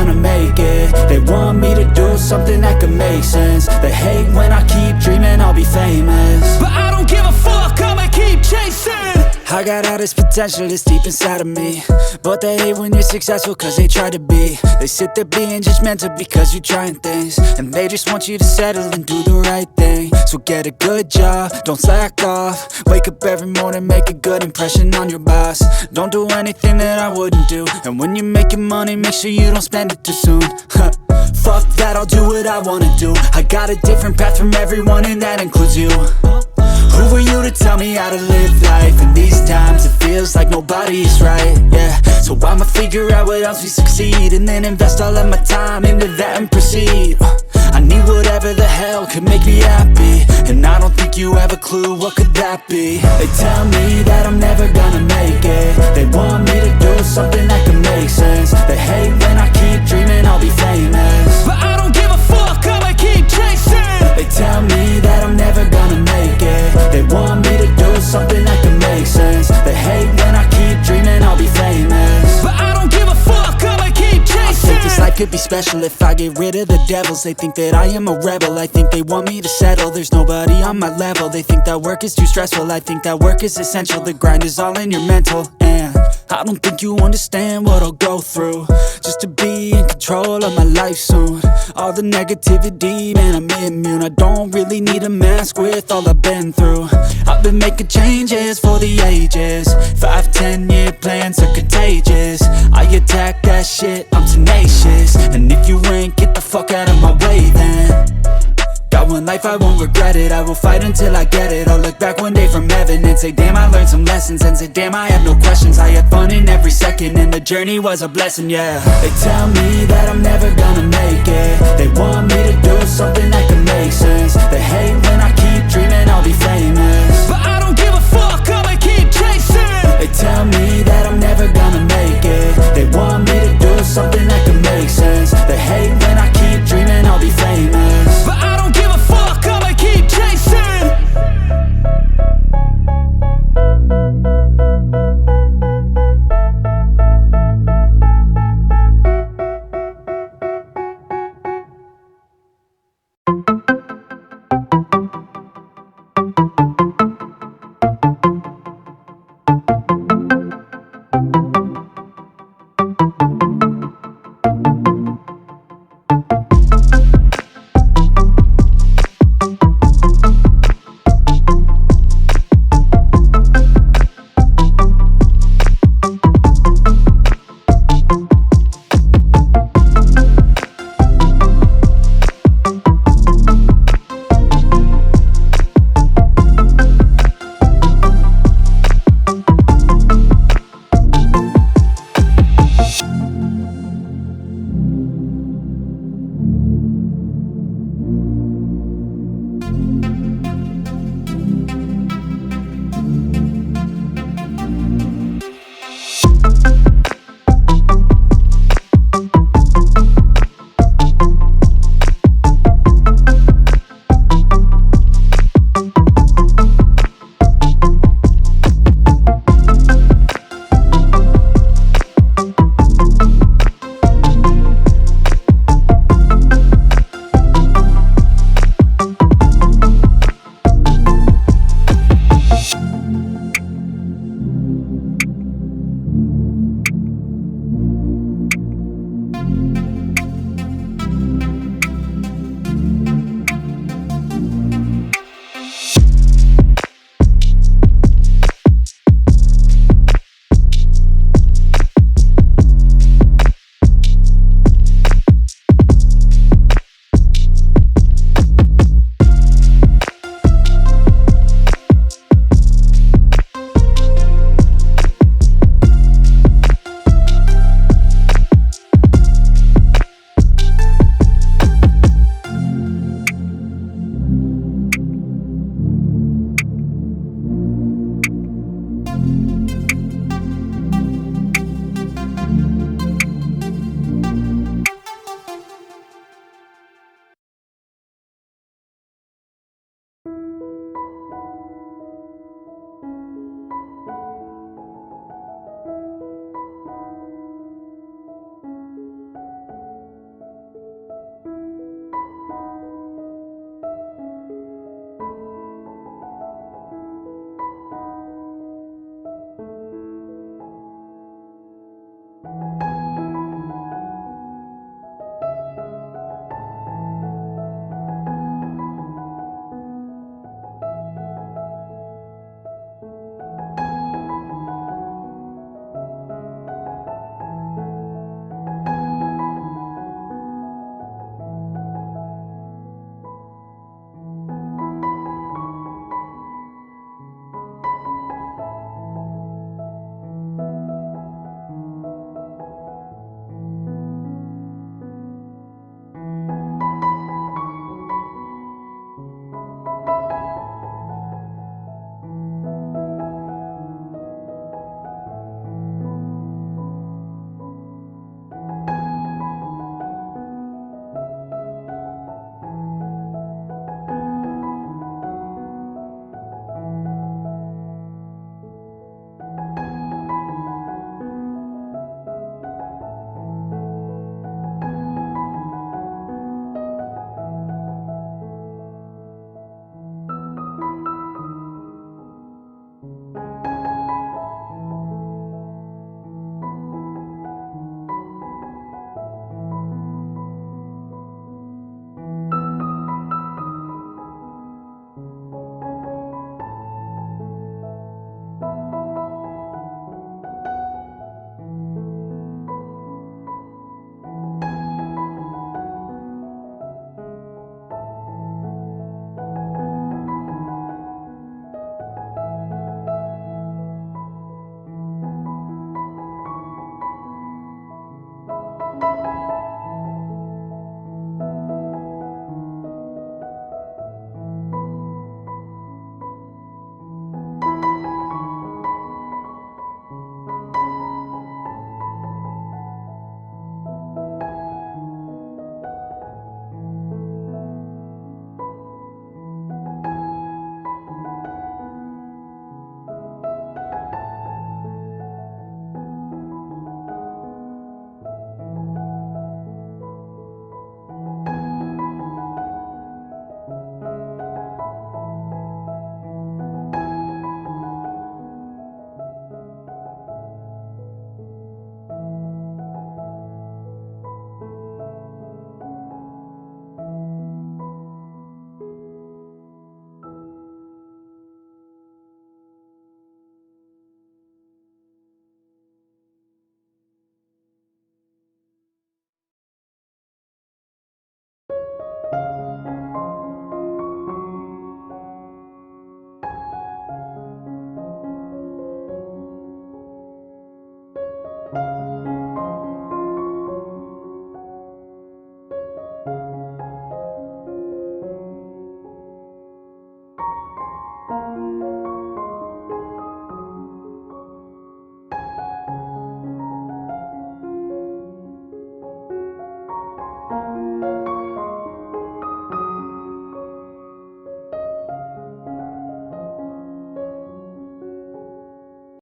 gonna make it. They want me to do something that could make sense. They hate when I keep dreaming I'll be famous, but I don't give a fuck, I'ma keep chasing. I got all this potential that's deep inside of me, but they hate when you're successful cause they try to be. They sit there being judgmental because you're trying things, and they just want you to settle and do the right thing. So get a good job, don't slack off. Wake up every morning, make a good impression on your boss. Don't do anything that I wouldn't do, and when you're making money, make sure you don't spend it too soon. Fuck that, I'll do what I wanna do. I got a different path from everyone, and that includes you. Who are you to tell me how to live life? In these times it feels like nobody's right, yeah. So I'ma figure out what else we succeed, and then invest all of my time into that and proceed. I need whatever the hell could make me happy, and I don't think you have a clue what could that be. They tell me that I'm never gonna make it. They want me to do something that could make sense. They hate when I keep dreaming I'll be famous, but I don't give a fuck, I'ma keep chasing. They tell me that I'm never gonna make it. They want me to do something that can make sense. They hate when I keep dreaming I'll be famous, but I don't give a fuck, I'ma keep chasing. I think this life could be special if I get rid of the devils. They think that I am a rebel, I think they want me to settle. There's nobody on my level. They think that work is too stressful, I think that work is essential. The grind is all in your mental, and I don't think you understand what I'll go through just to be in control of my life soon. All the negativity, man, I'm immune. I don't really need a mask with all I've been through. I've been making changes for the ages. 5-10 year plans are contagious. I attack that shit, I'm tenacious. And if you ain't, get the fuck out of my way then. Got one life, I won't regret it. I will fight until I get it. I'll look back one day from heaven and say damn, I learned some lessons. And say damn, I had no questions. I had fun in every second, and the journey was a blessing, yeah. They tell me that I'm never gonna make it.